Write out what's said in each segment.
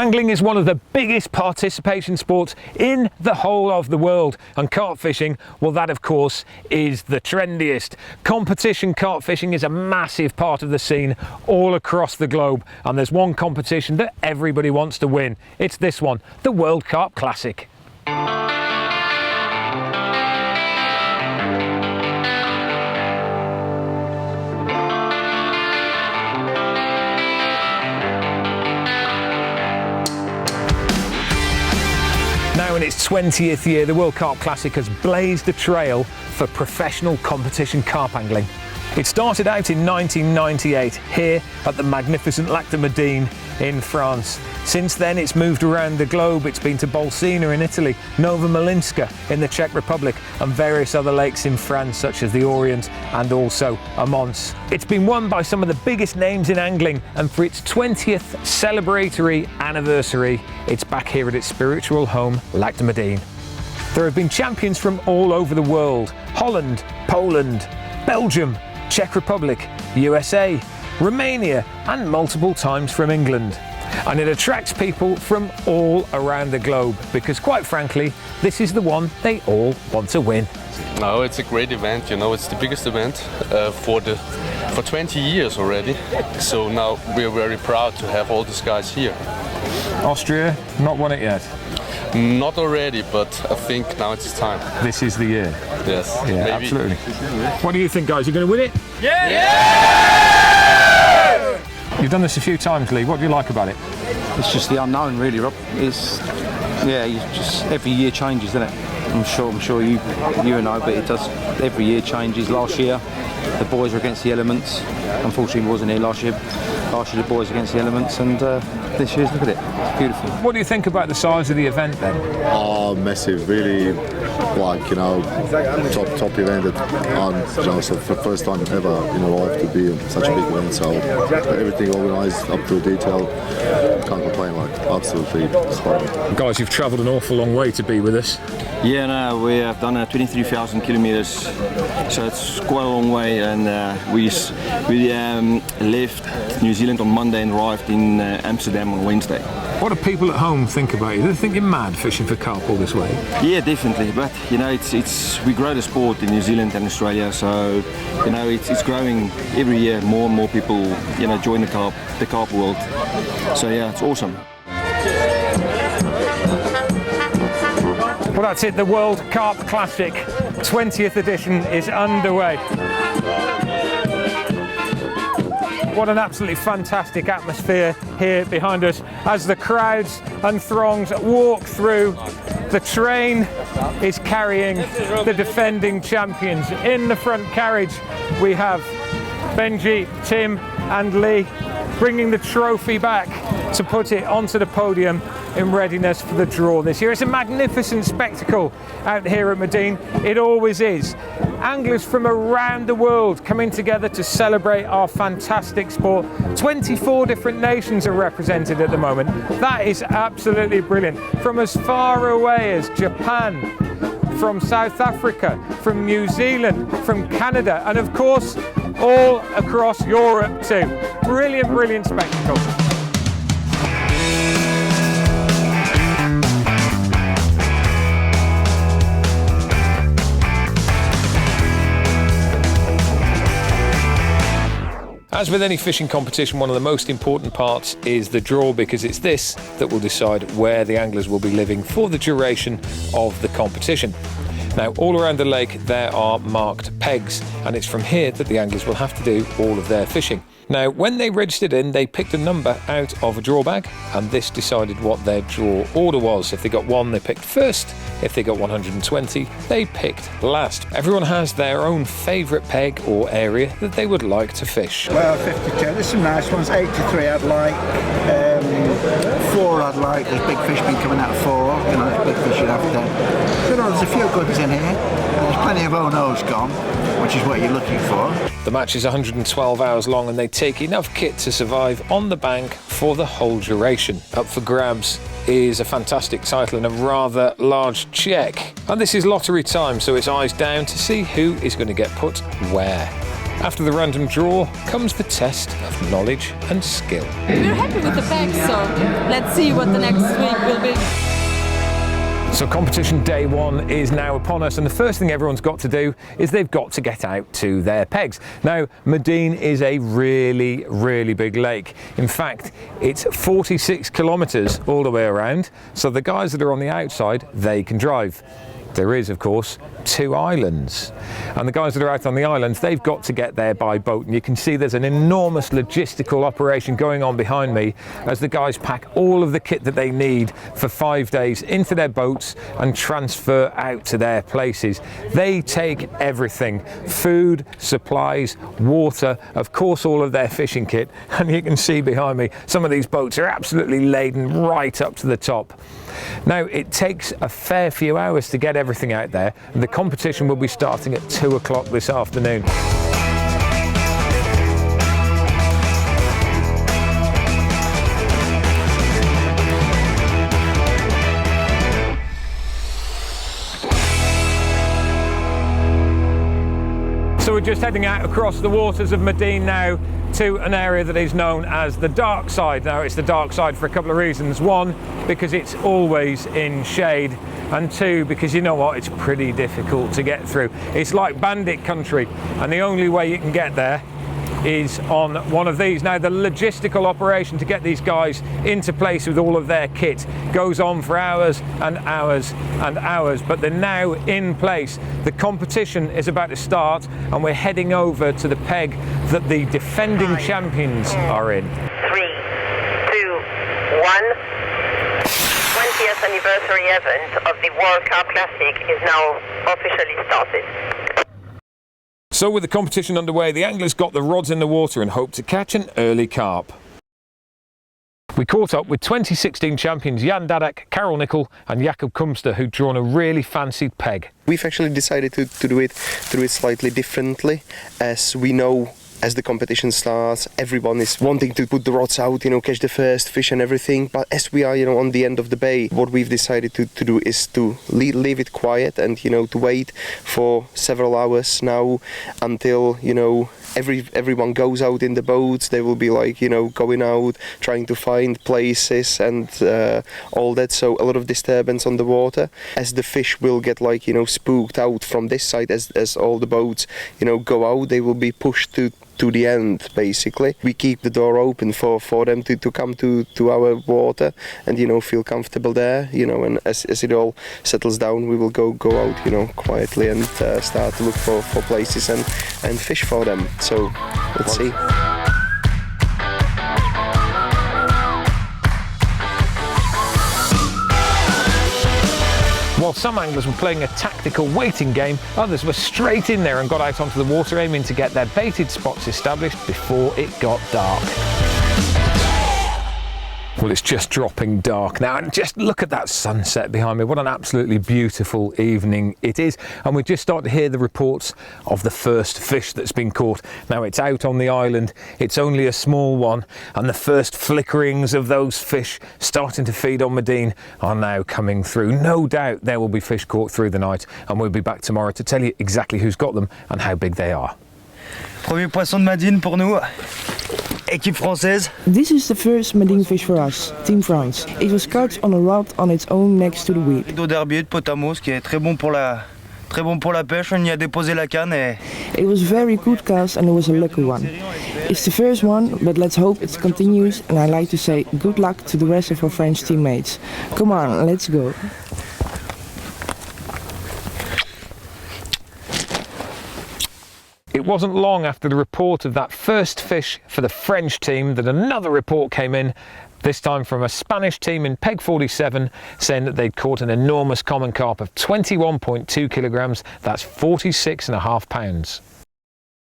Angling is one of the biggest participation sports in the whole of the world, and carp fishing, well, that of course is the trendiest. Competition carp fishing is a massive part of the scene all across the globe, and there's one competition that everybody wants to win. It's this one, the World Carp Classic. Now in its 20th year, the World Carp Classic has blazed a trail for professional competition carp angling. It started out in 1998 here at the magnificent Lac de Madine in France. Since then it's moved around the globe. It's been to Bolsena in Italy, Nova Malinska in the Czech Republic, and various other lakes in France such as the Orient and also Amance. It's been won by some of the biggest names in angling, and for its 20th celebratory anniversary it's back here at its spiritual home, Lac de Madine. There have been champions from all over the world: Holland, Poland, Belgium, Czech Republic, USA, Romania, and multiple times from England. And it attracts people from all around the globe because, quite frankly, this is the one they all want to win. No, it's a great event. You know, it's the biggest event for 20 years already. So now we're very proud to have all these guys here. Austria, not won it yet. Not already, but I think now it's time. This is the year. Yes. Yeah, maybe. absolutely. What do you think, guys? You're going to win it? Yeah! Yeah! You've done this a few times, Lee. What do you like about it? It's just the unknown, really, Rob. It's just every year changes, doesn't it? I'm sure you know, but it does. Every year changes. Last year, the boys were against the elements. Unfortunately, we wasn't here last year. Last year, the boys were against the elements, and this year's, look at it, it's beautiful. What do you think about the size of the event then? Oh, massive, really, like, you know, top event that, you know, so for the first time ever in my life to be in such a big event, so everything organised up to detail, can't complain, like, absolutely stunning. Guys, you've travelled an awful long way to be with us. Yeah, no, we have done 23,000 kilometers, so it's quite a long way, and we left New Zealand on Monday and arrived in Amsterdam on Wednesday. What do people at home think about you? Do they think you're mad fishing for carp all this way? Yeah, definitely, but you know, we grow the sport in New Zealand and Australia, so you know, it's growing every year. More and more people, you know, join the carp world. So yeah, it's awesome. Well, that's it. The World Carp Classic 20th edition is underway. What an absolutely fantastic atmosphere here behind us as the crowds and throngs walk through. The train is carrying the defending champions. In the front carriage we have Benji, Tim and Lee bringing the trophy back to put it onto the podium in readiness for the draw this year. It's a magnificent spectacle out here at Madine. It always is. Anglers from around the world coming together to celebrate our fantastic sport. 24 different nations are represented at the moment. That is absolutely brilliant. From as far away as Japan, from South Africa, from New Zealand, from Canada, and of course, all across Europe too. Brilliant, brilliant spectacle. As with any fishing competition, one of the most important parts is the draw, because it's this that will decide where the anglers will be living for the duration of the competition. Now, all around the lake there are marked pegs, and it's from here that the anglers will have to do all of their fishing. Now, when they registered in, they picked a number out of a draw bag, and this decided what their draw order was. If they got 1, they picked first. If they got 120, they picked last. Everyone has their own favourite peg or area that they would like to fish. Well, 52, there's some nice ones. 83 I'd like, 4 I'd like. There's big fish been coming out of 4, you know, big fish you'd have to. You know, there's a few goods in here. There's plenty of O&Os gone, which is what you're looking for. The match is 112 hours long, and they take enough kit to survive on the bank for the whole duration. Up for grabs is a fantastic title and a rather large cheque. And this is lottery time, so it's eyes down to see who is going to get put where. After the random draw comes the test of knowledge and skill. We're happy with the bag, so let's see what the next week will be. So competition day one is now upon us, and the first thing everyone's got to do is they've got to get out to their pegs. Now, Madine is a really, really big lake. In fact, it's 46 kilometres all the way around, so the guys that are on the outside, they can drive. There is, of course, 2 islands, and the guys that are out on the islands, they've got to get there by boat, and you can see there's an enormous logistical operation going on behind me as the guys pack all of the kit that they need for 5 days into their boats and transfer out to their places. They take everything: food, supplies, water, of course all of their fishing kit, and you can see behind me some of these boats are absolutely laden right up to the top. Now, it takes a fair few hours to get everything out there, and the competition will be starting at 2 o'clock this afternoon. So we're just heading out across the waters of Madine now to an area that is known as the dark side. Now, it's the dark side for a couple of reasons. One, because it's always in shade, and two, because you know what, it's pretty difficult to get through. It's like bandit country, and the only way you can get there is on one of these. Now, the logistical operation to get these guys into place with all of their kit goes on for hours and hours and hours, but they're now in place. The competition is about to start, and we're heading over to the peg that the defending champions are in. 3, 2, 1. 20th anniversary event of the World Carp Classic is now officially started. So with the competition underway, the anglers got the rods in the water and hoped to catch an early carp. We caught up with 2016 champions Jan Dadak, Karel Nickel and Jakob Kumster, who'd drawn a really fancied peg. We've actually decided to do it slightly differently, as we know as the competition starts, everyone is wanting to put the rods out, catch the first fish and everything. But as we are, on the end of the bay, what we've decided to do is to leave it quiet and, to wait for several hours now until, everyone goes out in the boats. They will be going out, trying to find places and all that. So a lot of disturbance on the water, as the fish will get spooked out from this side as all the boats, go out. They will be pushed to the end, basically. We keep the door open for them to come to our water and feel comfortable there, and as it all settles down, we will go out quietly and start to look for places and fish for them. So let's see. While some anglers were playing a tactical waiting game, others were straight in there and got out onto the water, aiming to get their baited spots established before it got dark. Well, it's just dropping dark now, and just look at that sunset behind me. What an absolutely beautiful evening it is. And we just start to hear the reports of the first fish that's been caught. Now, it's out on the island, it's only a small one, and the first flickerings of those fish starting to feed on Madine are now coming through. No doubt there will be fish caught through the night, and we'll be back tomorrow to tell you exactly who's got them and how big they are. Premier poisson de Madine pour nous, équipe française. This is the first Madine fish for us, Team France. It was caught on a rod on its own next to the weed. D'eau d'herbier de Potamos qui est très bon pour la pêche. On y a déposé la canne et... It was a very good cast and it was a lucky one. It's the first one, but let's hope it continues, and I like to say good luck to the rest of our French teammates. Come on, let's go. It wasn't long after the report of that first fish for the French team that another report came in, this time from a Spanish team in Peg 47, saying that they'd caught an enormous common carp of 21.2 kilograms, that's 46.5 pounds.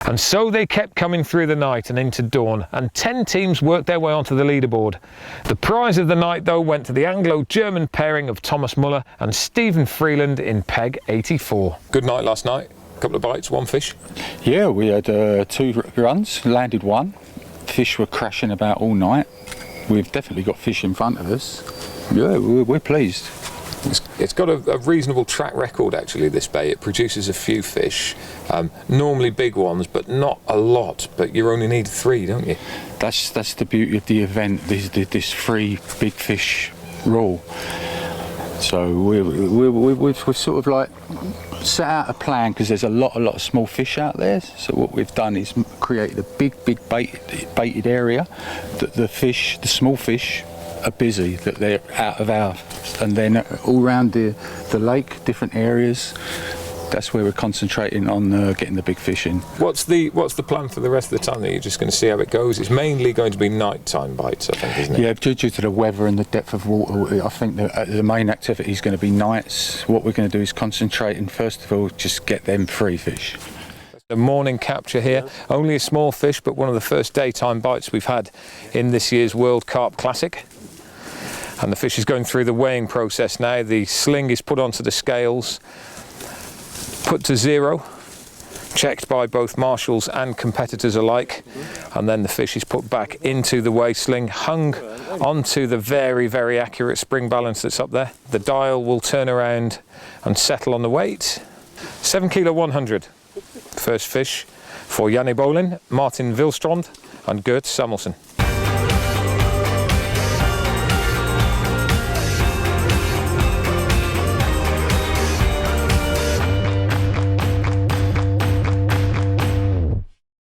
And so they kept coming through the night and into dawn, and 10 teams worked their way onto the leaderboard. The prize of the night, though, went to the Anglo-German pairing of Thomas Muller and Stephen Freeland in Peg 84. Good night last night. Couple of bites, one fish. Yeah, we had 2 runs, landed one. Fish were crashing about all night. We've definitely got fish in front of us. Yeah, we're pleased. It's got a reasonable track record actually, this bay. It produces a few fish, normally big ones, but not a lot. But you only need 3, don't you? That's the beauty of the event, this 3 big fish rule. So we've sort of like set out a plan, because there's a lot of small fish out there. So what we've done is created a big baited area that the small fish are busy, that they're out of our, and then all around the lake, different areas. That's where we're concentrating on getting the big fish in. What's the plan for the rest of the time? Are you just going to see how it goes? It's mainly going to be nighttime bites, I think, isn't it? Yeah, due to the weather and the depth of water, I think the main activity is going to be nights. What we're going to do is concentrate and first of all just get them free fish. The morning capture here, only a small fish, but one of the first daytime bites we've had in this year's World Carp Classic. And the fish is going through the weighing process now. The sling is put onto the scales, put to 0, checked by both marshals and competitors alike, and then the fish is put back into the weigh sling, hung onto the very, very accurate spring balance that's up there. The dial will turn around and settle on the weight. 7 kilo 100. First fish for Janne Bolin, Martin Vilstrand and Gert Samuelsen.